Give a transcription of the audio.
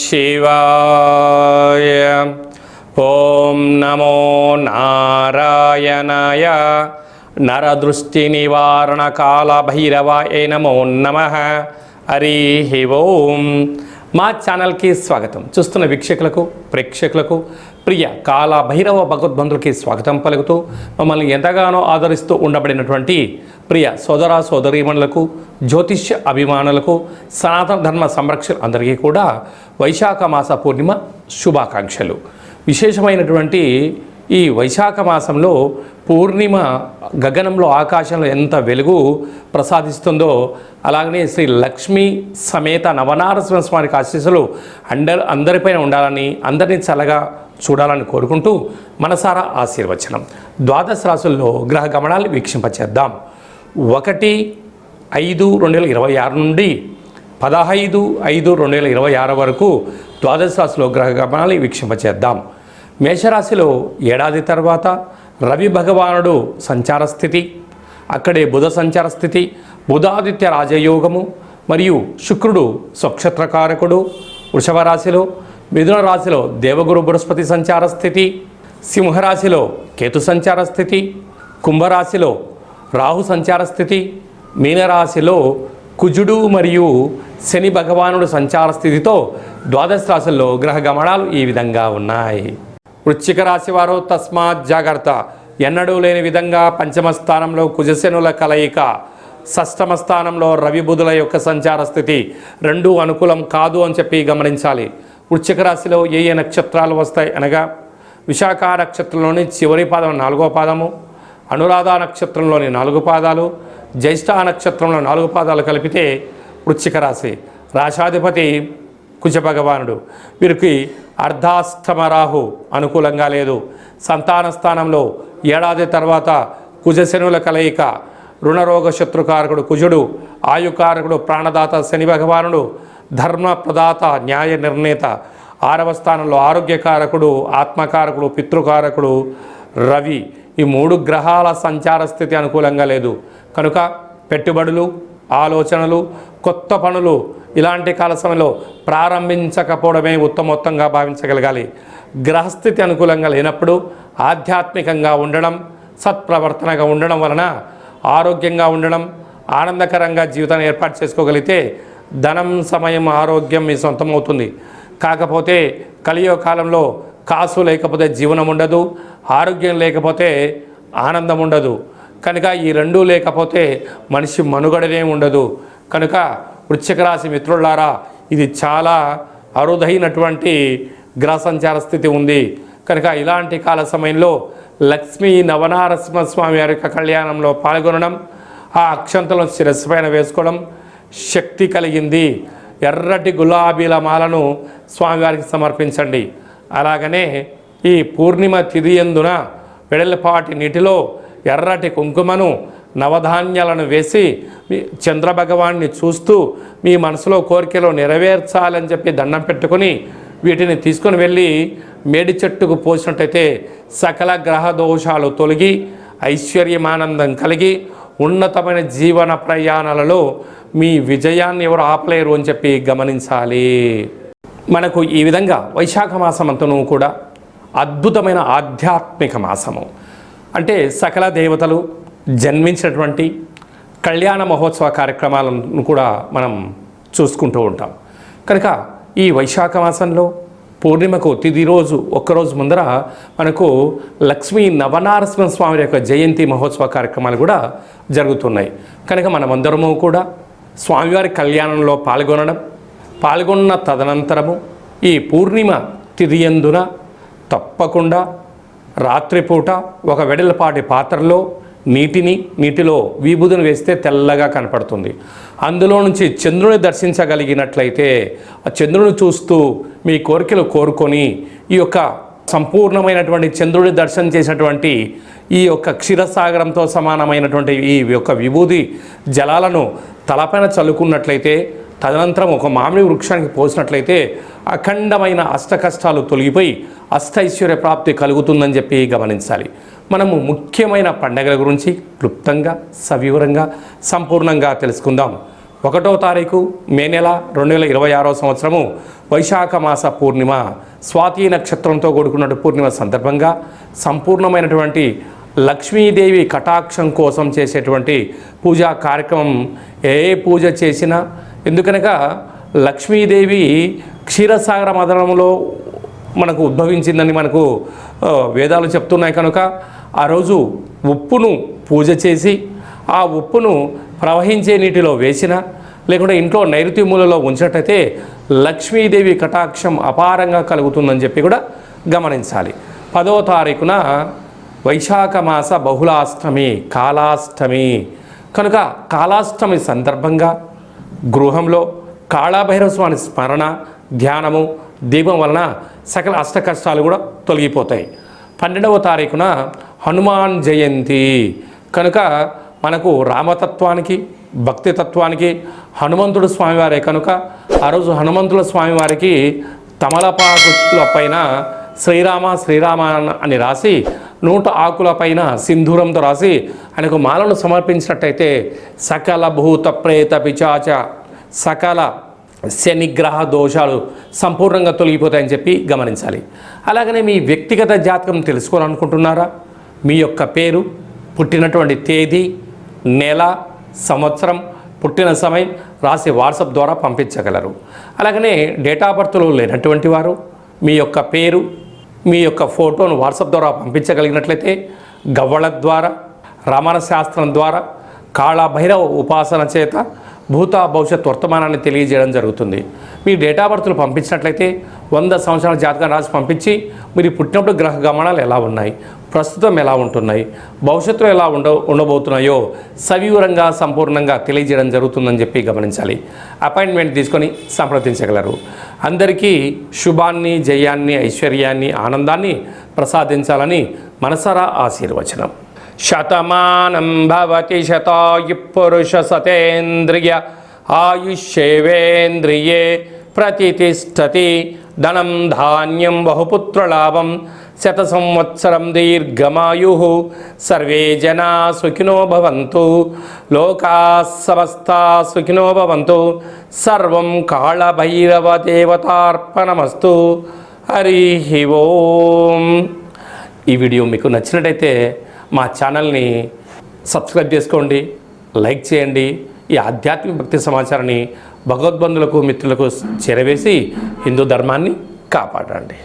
శివాయ. ఓం నమో నారాయణాయ. నరదృష్టి నివారణ కాల భైరవాయ నమో నమః. హరి ఓం. మా ఛానల్కి స్వాగతం. చూస్తున్న వీక్షకులకు ప్రేక్షకులకు ప్రియ కాల భైరవ భగవద్బంధులకి స్వాగతం పలుకుతూ మమ్మల్ని ఎంతగానో ఆదరిస్తూ ఉండబడినటువంటి ప్రియ సోదర సోదరీమణులకు జ్యోతిష్య అభిమానులకు సనాతన ధర్మ సంరక్షణ అందరికీ కూడా వైశాఖ మాస పూర్ణిమ శుభాకాంక్షలు. విశేషమైనటువంటి ఈ వైశాఖ మాసంలో పూర్ణిమ గగనంలో ఆకాశంలో ఎంత వెలుగు ప్రసాదిస్తుందో అలాగనే శ్రీ లక్ష్మీ సమేత నవనారసింహ స్వామికి ఆశీస్సులు అందరిపైన ఉండాలని అందరినీ చల్లగా చూడాలని కోరుకుంటూ మనసారా ఆశీర్వచనం. ద్వాదశ రాశుల్లో గ్రహ గమనాలు వీక్షింపచేద్దాం. 1/5/2026 నుండి 15/5/2026 వరకు ద్వాదశ రాశిలో గ్రహ గమనాలు వీక్షింపచేద్దాం. మేషరాశిలో ఏడాది తర్వాత రవి భగవానుడు సంచార స్థితి, అక్కడే బుధ సంచార స్థితి, బుధాదిత్య రాజయోగము మరియు శుక్రుడు స్వక్షత్రకారకుడు వృషభ రాశిలో, మిథున రాశిలో దేవగురు బృహస్పతి సంచార స్థితి, సింహరాశిలో కేతు సంచార స్థితి, కుంభరాశిలో రాహు సంచార స్థితి, మీనరాశిలో కుజుడు మరియు శని భగవానుడు సంచార స్థితితో ద్వాదశ రాశుల్లో గ్రహ గమనాలు ఈ విధంగా ఉన్నాయి. వృశ్చిక రాశి వారు తస్మాత్ జాగ్రత్త. ఎన్నడూ లేని విధంగా పంచమ స్థానంలో కుజశనుల కలయిక, షష్టమ స్థానంలో రవి బుధుల యొక్క సంచార స్థితి రెండూ అనుకూలం కాదు అని చెప్పి గమనించాలి. వృశ్చిక రాశిలో ఏ ఏ నక్షత్రాలు వస్తాయి అనగా విశాఖ నక్షత్రంలోని చివరి పాదం 4వ పాదము, అనురాధ నక్షత్రంలోని 4 పాదాలు, జ్యేష్ఠ నక్షత్రంలో 4 పాదాలు కలిపితే వృశ్చిక రాశి. రాశాధిపతి కుజ భగవానుడు. వీరికి అర్ధాష్టమ రాహు అనుకూలంగా లేదు. సంతాన స్థానంలో ఏడాది తర్వాత కుజశనుల కలయిక, రుణరోగ శత్రుకారకుడు కుజుడు, ఆయుకారకుడు ప్రాణదాత శని భగవానుడు, ధర్మ ప్రదాత న్యాయ నిర్ణేత. 6వ స్థానంలో ఆరోగ్యకారకుడు, ఆత్మకారకుడు, పితృకారకుడు రవి. ఈ 3 గ్రహాల సంచార స్థితి అనుకూలంగా లేదు. కనుక పెట్టుబడులు, ఆలోచనలు, కొత్త పనులు ఇలాంటి కాల సమయంలో ప్రారంభించకపోవడమే ఉత్తమోత్తంగా భావించగలగాలి. గ్రహస్థితి అనుకూలంగా లేనప్పుడు ఆధ్యాత్మికంగా ఉండడం, సత్ప్రవర్తనగా ఉండడం వలన ఆరోగ్యంగా ఉండడం, ఆనందకరంగా జీవితాన్ని ఏర్పాటు చేసుకోగలిగితే ధనం, సమయం, ఆరోగ్యం మీ సొంతం అవుతుంది. కాకపోతే కలియుగ కాలంలో కాసు లేకపోతే జీవనం ఉండదు, ఆరోగ్యం లేకపోతే ఆనందం ఉండదు. కనుక ఈ రెండూ లేకపోతే మనిషి మనుగడనే ఉండదు. కనుక వృశ్చిక రాశి మిత్రులారా, ఇది చాలా అరుదైనటువంటి గ్రహ సంచార స్థితి ఉంది. కనుక ఇలాంటి కాల సమయంలో లక్ష్మీ నవనారసింహ స్వామి వారి యొక్క కళ్యాణంలో పాల్గొనడం, ఆ అక్షంతలను శిరస్సు పైన వేసుకోవడం శక్తి కలిగింది. ఎర్రటి గులాబీల మాలను స్వామివారికి సమర్పించండి. అలాగనే ఈ పూర్ణిమ తిథి యందున వెడల్పాటి నీటిలో ఎర్రటి కుంకుమను, నవధాన్యాలను వేసి చంద్రభగవాన్ని చూస్తూ మీ మనసులో కోరికలు నెరవేర్చాలని చెప్పి దండం పెట్టుకొని వీటిని తీసుకొని వెళ్ళి మేడి చెట్టుకు పోసినట్టయితే సకల గ్రహ దోషాలు తొలగి ఐశ్వర్యమానందం కలిగి ఉన్నతమైన జీవన ప్రయాణాలలో మీ విజయాన్ని ఎవరు ఆపలేరు అని చెప్పి గమనించాలి. మనకు ఈ విధంగా వైశాఖ మాసం అంతను కూడా అద్భుతమైన ఆధ్యాత్మిక మాసము. అంటే సకల దేవతలు జన్మించినటువంటి కళ్యాణ మహోత్సవ కార్యక్రమాలను కూడా మనం చూసుకుంటూ ఉంటాం. కనుక ఈ వైశాఖ మాసంలో పూర్ణిమకు తిథి రోజు ఒక్కరోజు ముందర మనకు లక్ష్మీ నవనారసింహ స్వామి యొక్క జయంతి మహోత్సవ కార్యక్రమాలు కూడా జరుగుతున్నాయి. కనుక మనమందరము కూడా స్వామివారి కళ్యాణంలో పాల్గొన్న తదనంతరము ఈ పూర్ణిమ తిథి యందున తప్పకుండా రాత్రిపూట ఒక వెడల్పాటి పాత్రలో నీటిలో విభూదిని వేస్తే తెల్లగా కనపడుతుంది. అందులో నుంచి చంద్రుని దర్శించగలిగినట్లయితే ఆ చంద్రుని చూస్తూ మీ కోరికలు కోరుకొని ఈ యొక్క సంపూర్ణమైనటువంటి చంద్రుడి దర్శనం చేసినటువంటి ఈ యొక్క క్షీరసాగరంతో సమానమైనటువంటి ఈ యొక్క విభూది జలాలను తలపైన చల్లుకున్నట్లయితే, తదనంతరం ఒక మామిడి వృక్షానికి పోసినట్లయితే అఖండమైన అష్ట కష్టాలు తొలగిపోయి అష్టైశ్వర్య ప్రాప్తి కలుగుతుందని చెప్పి గమనించాలి. మనము ముఖ్యమైన పండగల గురించి క్లుప్తంగా సవివరంగా సంపూర్ణంగా తెలుసుకుందాం. 1వ తారీఖు మే నెల 2026వ సంవత్సరము వైశాఖ మాస పూర్ణిమ స్వాతి నక్షత్రంతో కూడుకున్న పూర్ణిమ సందర్భంగా సంపూర్ణమైనటువంటి లక్ష్మీదేవి కటాక్షం కోసం చేసేటువంటి పూజా కార్యక్రమం ఏ పూజ చేసినా, ఎందుకనగా లక్ష్మీదేవి క్షీరసాగర మదనంలో మనకు ఉద్భవించిందని మనకు వేదాలు చెప్తున్నాయి కనుక ఆ రోజు ఉప్పును పూజ చేసి ఆ ఉప్పును ప్రవహించే నీటిలో వేసిన లేకుంటే ఇంట్లో నైరుతి మూలలో ఉంచినట్టయితే లక్ష్మీదేవి కటాక్షం అపారంగా కలుగుతుందని చెప్పి కూడా గమనించాలి. 10వ తారీఖున వైశాఖ మాస బహుళాష్టమి కాళాష్టమి కనుక కాళాష్టమి సందర్భంగా గృహంలో కాళభైరవ స్వామి స్మరణ ధ్యానము దీపం వలన సకల అష్ట కష్టాలు కూడా తొలగిపోతాయి. 12వ తారీఖున హనుమాన్ జయంతి కనుక మనకు రామతత్వానికి భక్తి తత్వానికి హనుమంతుడు స్వామివారే కనుక ఆ రోజు హనుమంతుల స్వామివారికి తమలపాకుల పైన శ్రీరామ శ్రీరామ అని రాసి 100 ఆకుల పైన సింధూరంతో రాసి ఆయనకు మాలను సమర్పించినట్టయితే సకల భూత ప్రేత పిచాచ సకల శనిగ్రహ దోషాలు సంపూర్ణంగా తొలగిపోతాయని చెప్పి గమనించాలి. అలాగనే మీ వ్యక్తిగత జాతకం తెలుసుకోవాలనుకుంటున్నారా? మీ యొక్క పేరు, పుట్టినటువంటి తేదీ, నెల, సంవత్సరం, పుట్టిన సమయం రాసి వాట్సాప్ ద్వారా పంపించగలరు. అలాగనే డేట్ ఆఫ్ బర్త్లో లేనటువంటి వారు మీ యొక్క పేరు, మీ యొక్క ఫోటోను వాట్సాప్ ద్వారా పంపించగలిగినట్లయితే గవ్వళ ద్వారా, రమణ శాస్త్రం ద్వారా, కాళభైరవ ఉపాసన చేత భూత భవిష్యత్ వర్తమానాన్ని తెలియజేయడం జరుగుతుంది. మీ డేట్ ఆఫ్ బర్త్లు పంపించినట్లయితే 100 సంవత్సరాల జాతకం రాసి పంపించి మీరు పుట్టినప్పుడు గ్రహ గమనాలు ఎలా ఉన్నాయి, ప్రస్తుతం ఎలా ఉంటున్నాయి, భవిష్యత్తులో ఎలా ఉండబోతున్నాయో సవివరంగా సంపూర్ణంగా తెలియజేయడం జరుగుతుందని చెప్పి గమనించాలి. అపాయింట్మెంట్ తీసుకొని సంప్రదించగలరు. అందరికీ శుభాన్ని, జయాన్ని, ఐశ్వర్యాన్ని, ఆనందాన్ని ప్రసాదించాలని మనసారా ఆశీర్వచనం. శతమానం భవతి శతాయు పురుష సతేంద్రియ ఆయుష్యేవేంద్రియే ప్రతిష్టతి ధనం ధాన్యం బహుపుత్రలాభం శత సంవత్సరం దీర్ఘమాయు సర్వే జనా సుఖినో భవంతు లోకా సమస్తా సుఖినో భవంతు సర్వం కాళభైరవ దేవతార్పణమస్తు. హరి ఓం. ఈ వీడియో మీకు నచ్చినట్టయితే మా ఛానల్ని సబ్స్క్రైబ్ చేసుకోండి, లైక్ చేయండి. ఈ ఆధ్యాత్మిక భక్తి సమాచారాన్ని భగవద్బంధులకు, మిత్రులకు చేరవేసి హిందూ ధర్మాన్ని కాపాడండి.